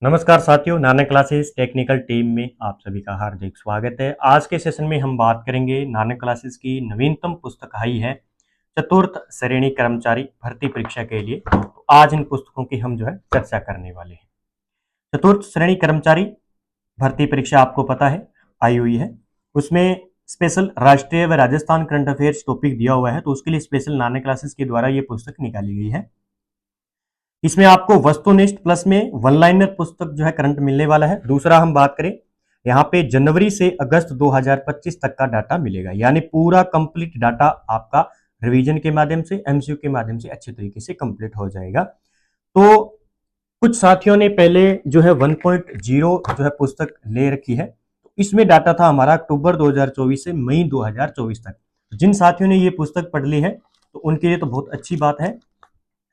नमस्कार साथियों, नाना classes technical team में आप सभी का हार्दिक स्वागत है। आज के सेशन में हम बात करेंगे नाना क्लासेस की नवीनतम पुस्तक आई है चतुर्थ श्रेणी कर्मचारी भर्ती परीक्षा के लिए। तो आज इन पुस्तकों की हम चर्चा करने वाले हैं। चतुर्थ श्रेणी कर्मचारी भर्ती परीक्षा आपको पता है आई हुई है, उसमें स्पेशल राष्ट्रीय व राजस्थान करंट अफेयर्स टॉपिक दिया हुआ है, तो उसके लिए स्पेशल नाना क्लासेस के द्वारा ये पुस्तक निकाली गई है। इसमें आपको वस्तुनिष्ठ प्लस में वन लाइनर पुस्तक करंट मिलने वाला है। दूसरा हम बात करें, यहाँ पे जनवरी से अगस्त 2025 तक का डाटा मिलेगा, यानी पूरा कंप्लीट डाटा आपका रिवीजन के माध्यम से, एमसीक्यू के माध्यम से अच्छे तरीके से कंप्लीट हो जाएगा। तो कुछ साथियों ने पहले 1.0 पुस्तक ले रखी है, तो इसमें डाटा था हमारा अक्टूबर 2024 से मई 2024 तक। जिन साथियों ने ये पुस्तक पढ़ ली है तो उनके लिए तो बहुत अच्छी बात है,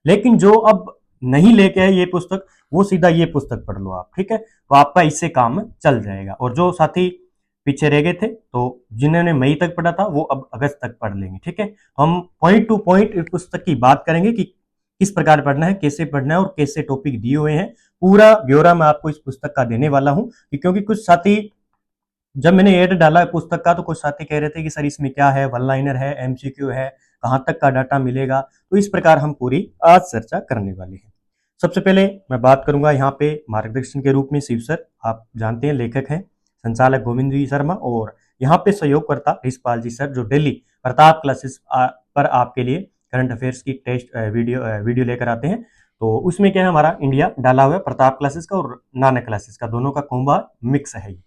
लेकिन जो अब नहीं लेके आए ये पुस्तक, वो सीधा ये पुस्तक पढ़ लो आप, ठीक है। तो आपका इससे काम चल जाएगा। और जो साथी पीछे रह गए थे, तो जिन्होंने मई तक पढ़ा था, वो अब अगस्त तक पढ़ लेंगे, ठीक है। हम पॉइंट टू पॉइंट इस पुस्तक की बात करेंगे कि किस प्रकार पढ़ना है, कैसे पढ़ना है और कैसे टॉपिक दिए हुए हैं। पूरा ब्यौरा मैं आपको इस पुस्तक का देने वाला हूं, क्योंकि कुछ साथी, जब मैंने एड डाला है पुस्तक का, तो कुछ साथी कह रहे थे कि सर इसमें क्या है, वन लाइनर है, एमसीक्यू है, कहां तक का डाटा मिलेगा। तो इस प्रकार हम पूरी आज चर्चा करने वाले हैं। सबसे पहले मैं बात करूंगा यहाँ पे मार्गदर्शन के रूप में शिव सर, आप जानते हैं लेखक हैं, संचालक गोविंद जी शर्मा, और यहाँ पे सहयोगकर्ता रिशपाल जी सर, जो डेली प्रताप क्लासेस पर आपके लिए करंट अफेयर्स की टेस्ट वीडियो लेकर आते हैं। तो उसमें क्या है, हमारा इंडिया डाला हुआ है, प्रताप क्लासेस का और नाना क्लासेस का, दोनों का कोम्बा मिक्स है ये,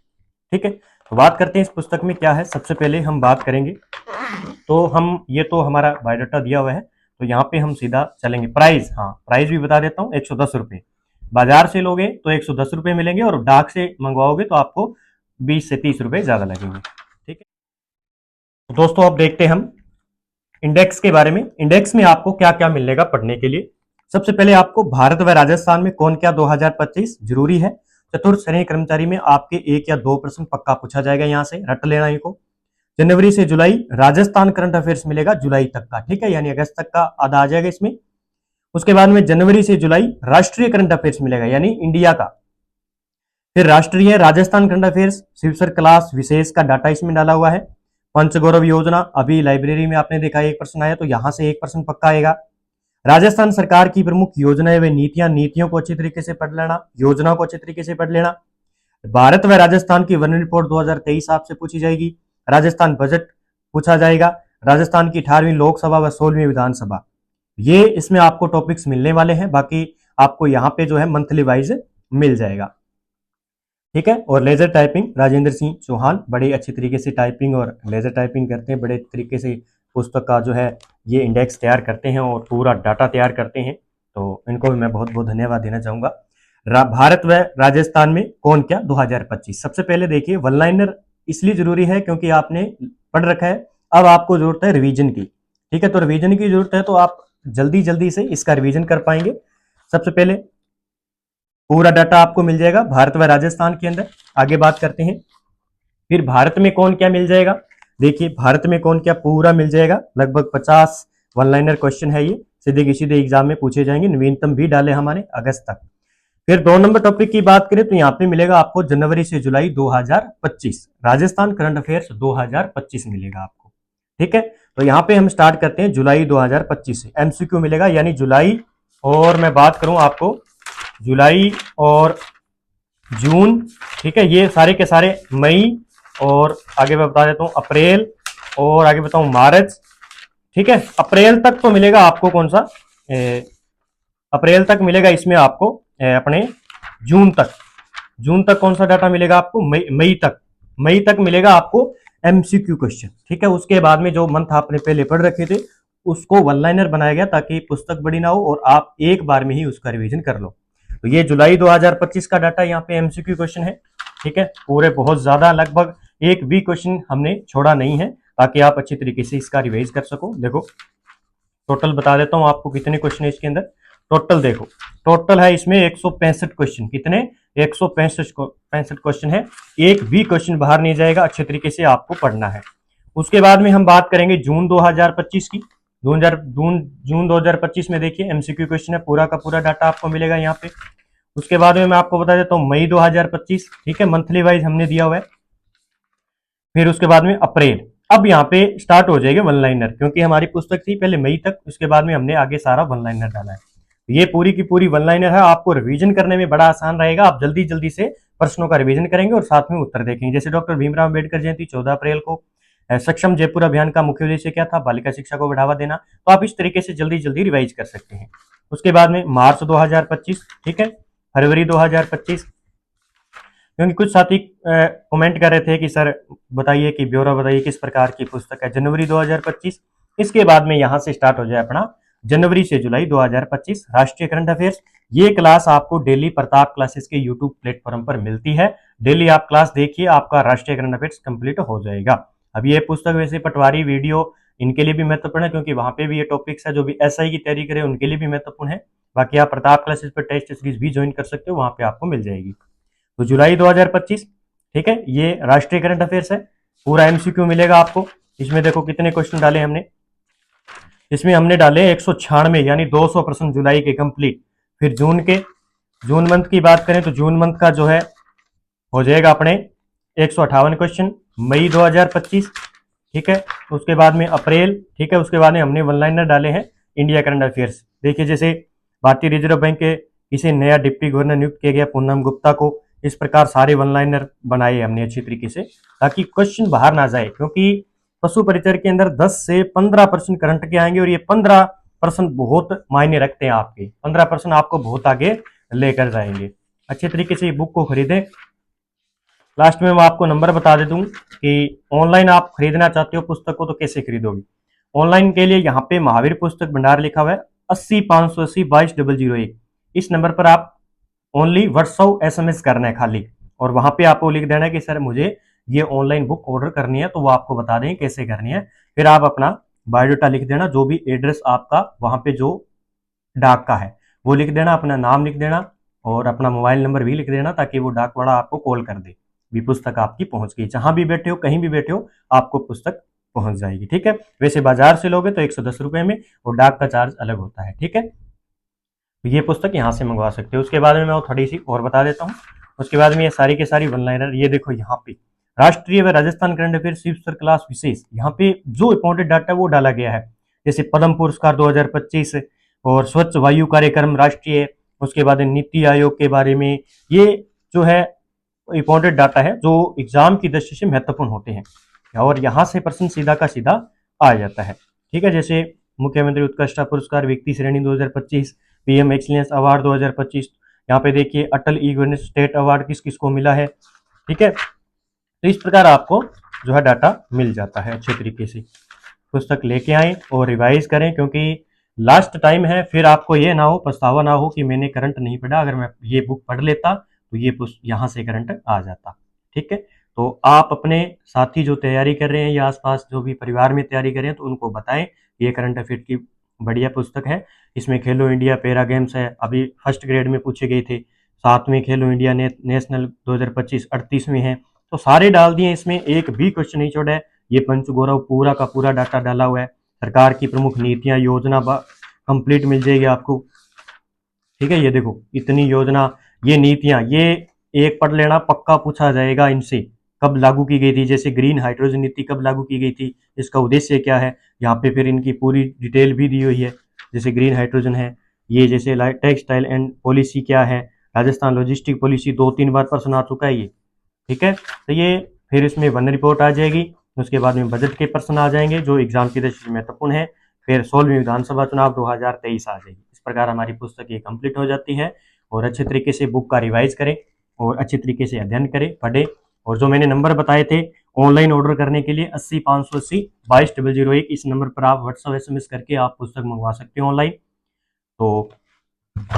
ठीक है। तो बात करते हैं इस पुस्तक में क्या है। सबसे पहले हम बात करेंगे, तो हम ये तो हमारा बायोडाटा दिया हुआ है, तो यहाँ पे हम सीधा चलेंगे। प्राइस, हाँ प्राइस भी बता देता हूँ, 110 रुपये। बाजार से लोगे तो 110 रुपये मिलेंगे, और डाक से मंगवाओगे तो आपको 20 से 30 रुपये ज्यादा लगेंगे, ठीक है। तो दोस्तों अब देखते हैं हम इंडेक्स के बारे में। इंडेक्स में आपको क्या क्या मिलेगा पढ़ने के लिए। सबसे पहले आपको भारत व राजस्थान में कौन क्या 2025 जरूरी है। चतुर्थ श्रेणी कर्मचारी में आपके 1 या 2 प्रश्न पक्का पूछा जाएगा, यहाँ से रट लेना इनको। जनवरी से जुलाई राजस्थान करंट अफेयर्स मिलेगा जुलाई तक का, ठीक है, यानी अगस्त तक का आधा आ जाएगा इसमें। उसके बाद में जनवरी से जुलाई राष्ट्रीय करंट अफेयर्स मिलेगा, यानी इंडिया का। फिर राष्ट्रीय राजस्थान करंट अफेयर्स शिवसर क्लास विशेष का डाटा इसमें डाला हुआ है। पंचगौरव योजना, अभी लाइब्रेरी में आपने देखा एक प्रश्न आया, तो यहां से एक प्रश्न पक्का आएगा। राजस्थान सरकार की प्रमुख योजनाएं व नीतियां, नीतियों को अच्छी तरीके से पढ़ लेना, योजनाओं को अच्छी तरीके से पढ़ लेना। भारत व राजस्थान की वन रिपोर्ट 2023 आपसे पूछी जाएगी। राजस्थान बजट पूछा जाएगा। राजस्थान की 18वीं लोकसभा व 16वीं विधानसभा, ये इसमें आपको टॉपिक्स मिलने वाले हैं। बाकी आपको यहाँ पे मंथली वाइज मिल जाएगा, ठीक है। और लेजर टाइपिंग, राजेंद्र सिंह चौहान बड़ी अच्छी तरीके से टाइपिंग और लेजर टाइपिंग करते हैं, बड़े तरीके से पुस्तक का ये इंडेक्स तैयार करते हैं और पूरा डाटा तैयार करते हैं। तो इनको भी मैं बहुत बहुत धन्यवाद देना चाहूंगा। भारत व राजस्थान में कौन क्या 2025। सबसे पहले देखिए, वन लाइनर इसलिए जरूरी है क्योंकि आपने पढ़ रखा है, अब आपको जरूरत है रिवीजन की, ठीक है। तो रिवीजन की जरूरत है, तो आप जल्दी जल्दी से इसका रिवीजन कर पाएंगे। सबसे पहले पूरा डाटा आपको मिल जाएगा भारत व राजस्थान के अंदर। आगे बात करते हैं, फिर भारत में कौन क्या मिल जाएगा। देखिए भारत में कौन क्या पूरा मिल जाएगा, लगभग 50 वन लाइनर क्वेश्चन है, ये सीधे किसी एग्जाम में पूछे जाएंगे, नवीनतम भी डाले हमारे अगस्त तक। फिर 2 नंबर टॉपिक की बात करें, तो यहाँ पे मिलेगा आपको जनवरी से जुलाई 2025 राजस्थान करंट अफेयर्स 2025 मिलेगा आपको, ठीक है। तो यहाँ पे हम स्टार्ट करते हैं जुलाई 2025 से। एमसीक्यू मिलेगा, यानी जुलाई, और मैं बात करूं आपको जुलाई और जून, ठीक है, ये सारे के सारे मई, और आगे मैं बता देता हूं अप्रैल, और आगे बताऊं मार्च, ठीक है। अप्रैल तक तो मिलेगा आपको कौन सा, अप्रैल तक मिलेगा इसमें आपको अपने जून तक कौन सा डाटा मिलेगा आपको, मई तक मिलेगा आपको एमसीक्यू क्वेश्चन, ठीक है। उसके बाद में जो मंथ आपने पहले पढ़ रखे थे उसको वन लाइनर बनाया गया, ताकि पुस्तक बड़ी ना हो और आप एक बार में ही उसका रिवीजन कर लो। तो ये जुलाई 2025 का डाटा यहाँ पे एमसीक्यू क्वेश्चन है, ठीक है। पूरे बहुत ज्यादा, लगभग एक भी क्वेश्चन हमने छोड़ा नहीं है, ताकि आप अच्छी तरीके से इसका रिवाइज कर सको। देखो टोटल बता देता हूं आपको कितने क्वेश्चन है इसके अंदर। टोटल देखो, टोटल है इसमें 165 क्वेश्चन। कितने, 165 क्वेश्चन है, एक भी क्वेश्चन बाहर नहीं जाएगा, अच्छे तरीके से आपको पढ़ना है। उसके बाद में हम बात करेंगे जून 2025 की। जून 2025 में देखिए एमसीक्यू क्वेश्चन है, पूरा का पूरा डाटा आपको मिलेगा यहाँ पे। उसके बाद में मैं आपको बता देता हूँ मई 2025, ठीक है, मंथली वाइज हमने दिया हुआ है। फिर उसके बाद में अप्रैल। अब यहाँ पे स्टार्ट हो जाएगी वन लाइनर, क्योंकि हमारी पुस्तक थी पहले मई तक, उसके बाद में हमने आगे सारा वन लाइनर डाला है। ये पूरी की पूरी वन लाइनर है, आपको रिवीजन करने में बड़ा आसान रहेगा। आप जल्दी जल्दी से प्रश्नों का रिवीजन करेंगे और साथ में उत्तर देखेंगे। जैसे डॉक्टर भीमराव अम्बेडकर जयंती 14 अप्रैल को, सक्षम जयपुर अभियान का मुख्य उद्देश्य क्या था, बालिका शिक्षा को बढ़ावा देना। तो आप इस तरीके से जल्दी जल्दी रिवाइज कर सकते हैं। उसके बाद में मार्च 2025, ठीक है, फरवरी 2025, क्योंकि कुछ साथी कमेंट कर रहे थे कि सर बताइए कि ब्यौरा बताइए किस प्रकार की पुस्तक है, जनवरी 2025। इसके बाद में यहां से स्टार्ट हो जाए अपना जनवरी से जुलाई 2025 राष्ट्रीय करंट अफेयर्स। ये क्लास आपको डेली प्रताप क्लासेस के यूट्यूब प्लेटफॉर्म पर मिलती है। डेली आप क्लास देखिए, आपका राष्ट्रीय करंट अफेयर्स कंप्लीट हो जाएगा। अब ये पुस्तक वैसे पटवारी वीडियो इनके लिए भी महत्वपूर्ण है, क्योंकि वहां पे भी ये टॉपिक्स है जो भी एसआई की तैयारी करे उनके लिए भी महत्वपूर्ण है। बाकी आप प्रताप क्लासेस पर टेस्ट सीरीज भी ज्वाइन कर सकते हो, वहां पे आपको मिल जाएगी। तो जुलाई 2025, ठीक है, ये राष्ट्रीय करंट अफेयर्स है। पूरा एमसीक्यू मिलेगा आपको। इसमें देखो कितने क्वेश्चन डाले हमने, इसमें हमने डाले 196, यानी 200 प्रश्न जुलाई के कंप्लीट। फिर जून मंथ की बात करें तो जून मंथ का जो है हो जाएगा अपने 158 क्वेश्चन। मई 2025, ठीक है, उसके बाद में अप्रैल, ठीक है, उसके बाद में हमने वन लाइनर डाले हैं इंडिया करंट अफेयर्स। देखिए जैसे भारतीय रिजर्व बैंक के किसी नया डिप्टी गवर्नर नियुक्त किया गया पूनम गुप्ता को, इस प्रकार सारे वन लाइनर बनाए हमने अच्छी तरीके से, ताकि क्वेश्चन बाहर ना जाए। क्योंकि पशु परिचर के अंदर 10 से 15% करंट के आएंगे, और ये 15% बहुत मायने रखते हैं। आपके 15% आपको बहुत आगे लेकर जाएंगे। अच्छे तरीके से ये बुक को खरीदें। लास्ट में मैं आपको नंबर बता देता हूँ कि ऑनलाइन आप खरीदना चाहते हो पुस्तक को तो कैसे खरीदोगे। ऑनलाइन के लिए यहाँ पे महावीर पुस्तक भंडार लिखा हुआ है, 80 580 22 001। इस नंबर पर आप ओनली व्हाट्सएप एसएमएस करना है खाली, और वहां पे आपको लिख देना है कि सर मुझे ये ऑनलाइन बुक ऑर्डर करनी है, तो वो आपको बता दें कैसे करनी है। फिर आप अपना बायोडाटा लिख देना, जो भी एड्रेस आपका वहां पे जो डाक का है वो लिख देना, अपना नाम लिख देना और अपना मोबाइल नंबर भी लिख देना, ताकि वो डाक वाला आपको कॉल कर दे। भी पुस्तक आपकी पहुंच गई, जहां भी बैठे हो कहीं भी बैठे हो आपको पुस्तक पहुंच जाएगी। ठीक है, वैसे बाजार से लोगे तो 110 रुपए में, और डाक का चार्ज अलग होता है। ठीक है, तो ये पुस्तक यहाँ से मंगवा सकते हो। उसके बाद में मैं थोड़ी सी और बता देता हूँ। उसके बाद में ये सारी के सारी वन लाइनर, ये देखो यहाँ पे राष्ट्रीय व Rajasthan current affair Shiv sir class विशेष, यहाँ पे जो इंपॉर्टेंट डाटा वो डाला गया है। जैसे पद्म पुरस्कार 2025 और स्वच्छ वायु कार्यक्रम राष्ट्रीय, उसके बाद नीति आयोग के बारे में, ये जो है इंपॉर्टेंट डाटा है जो एग्जाम की दृष्टि से महत्वपूर्ण होते हैं, और यहाँ से प्रश्न सीधा का सीधा आ जाता है। ठीक है, जैसे मुख्यमंत्री उत्कृष्टता पुरस्कार व्यक्ति श्रेणी 2025, पीएम एक्सीलेंस अवार्ड 2025, यहाँ पे देखिए अटल ई गवर्नेंस स्टेट अवार्ड किस किस को मिला है। ठीक है, तो इस प्रकार आपको जो है डाटा मिल जाता है। अच्छे तरीके से पुस्तक लेके आए और रिवाइज करें, क्योंकि लास्ट टाइम है, फिर आपको ये ना हो, पछतावा ना हो कि मैंने करंट नहीं पढ़ा, अगर मैं ये बुक पढ़ लेता तो ये यहाँ से करंट आ जाता। ठीक है, तो आप अपने साथी जो तैयारी कर रहे हैं या आसपास जो भी परिवार में तैयारी कर रहे हैं, तो उनको बताएं ये करंट अफेयर की बढ़िया पुस्तक है। इसमें खेलो इंडिया पैरा गेम्स है, अभी फर्स्ट ग्रेड में पूछे गए थे। 7वें खेलो इंडिया नेशनल 2025 38वें हैं, तो सारे डाल दिए इसमें, एक भी क्वेश्चन नहीं छोड़ा है। ये पंचगौरव पूरा का पूरा डाटा डाला हुआ है। सरकार की प्रमुख नीतियां योजना कंप्लीट मिल जाएगी आपको। ठीक है, ये देखो इतनी योजना, ये नीतियां, ये एक पढ़ लेना, पक्का पूछा जाएगा इनसे, कब लागू की गई थी। जैसे ग्रीन हाइड्रोजन नीति कब लागू की गई थी, इसका उद्देश्य क्या है, यहाँ पे फिर इनकी पूरी डिटेल भी दी हुई है। जैसे ग्रीन हाइड्रोजन है ये, जैसे टेक्सटाइल एंड पॉलिसी क्या है, राजस्थान लॉजिस्टिक पॉलिसी 2-3 बार प्रश्न आ चुका है ये। ठीक है, तो ये फिर इसमें वन रिपोर्ट आ जाएगी। उसके बाद में बजट के प्रश्न आ जाएंगे जो एग्जाम की दृष्टि से महत्वपूर्ण है। फिर 16वीं विधानसभा चुनाव 2023 आ जाएगी। इस प्रकार हमारी पुस्तक ये कंप्लीट हो जाती है। और अच्छे तरीके से बुक का रिवाइज करें और अच्छे तरीके से अध्ययन करें, पढ़ें। और जो मैंने नंबर बताए थे ऑनलाइन ऑर्डर करने के लिए 80 580 22 001, इस नंबर पर आप व्हाट्सएप एसएमएस करके आप पुस्तक मंगवा सकते हो ऑनलाइन। तो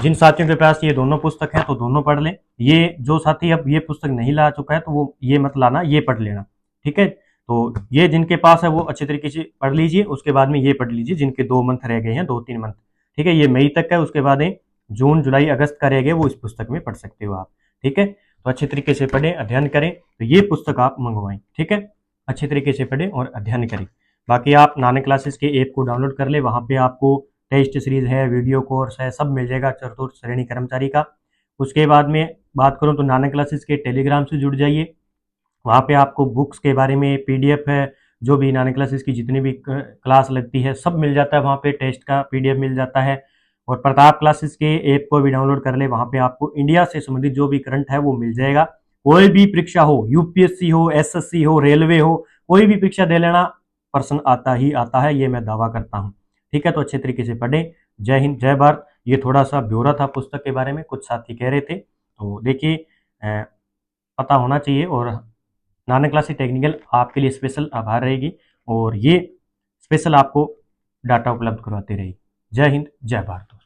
जिन साथियों के पास ये दोनों पुस्तक हैं तो दोनों पढ़ लें। ये जो साथी अब ये पुस्तक नहीं ला चुका है तो वो ये मत लाना, ये पढ़ लेना। ठीक है, तो ये जिनके पास है वो अच्छे तरीके से पढ़ लीजिए। उसके बाद में ये पढ़ लीजिए जिनके 2 मंथ रह गए हैं, 2-3 मंथ। ठीक है, ये मई तक है, उसके बाद जून जुलाई अगस्त का रह गए, वो इस पुस्तक में पढ़ सकते हो आप। ठीक है, तो अच्छे तरीके से पढ़ें, अध्ययन करें, तो ये पुस्तक आप मंगवाएं। ठीक है, अच्छे तरीके से पढ़ें और अध्ययन करें। बाकी आप नानक क्लासेस के ऐप को डाउनलोड कर ले, वहाँ पे आपको टेस्ट सीरीज है, वीडियो कोर्स है, सब मिल जाएगा चतुर्थ श्रेणी कर्मचारी का। उसके बाद में बात करूँ तो नानक क्लासेस के टेलीग्राम से जुड़ जाइए। वहाँ पे आपको बुक्स के बारे में पीडीएफ है, जो भी नानक क्लासेस की जितनी भी क्लास लगती है सब मिल जाता है वहाँ पे, टेस्ट का पीडीएफ मिल जाता है। और प्रताप क्लासेस के ऐप को भी डाउनलोड कर ले, वहाँ पे आपको इंडिया से संबंधित जो भी करंट है वो मिल जाएगा। कोई भी परीक्षा हो, यूपीएससी हो, एसएससी हो, रेलवे हो, कोई भी परीक्षा दे लेना, प्रश्न आता ही आता है, ये मैं दावा करता हूँ। ठीक है, तो अच्छे तरीके से पढ़ें। जय हिंद, जय भारत। ये थोड़ा सा ब्यौरा था पुस्तक के बारे में, कुछ साथी कह रहे थे, तो देखिए पता होना चाहिए। और नानक क्लासेस टेक्निकल आपके लिए स्पेशल आभार रहेगी, और ये स्पेशल आपको डाटा उपलब्ध करवाती रहेगी। जय हिंद, जय भारत।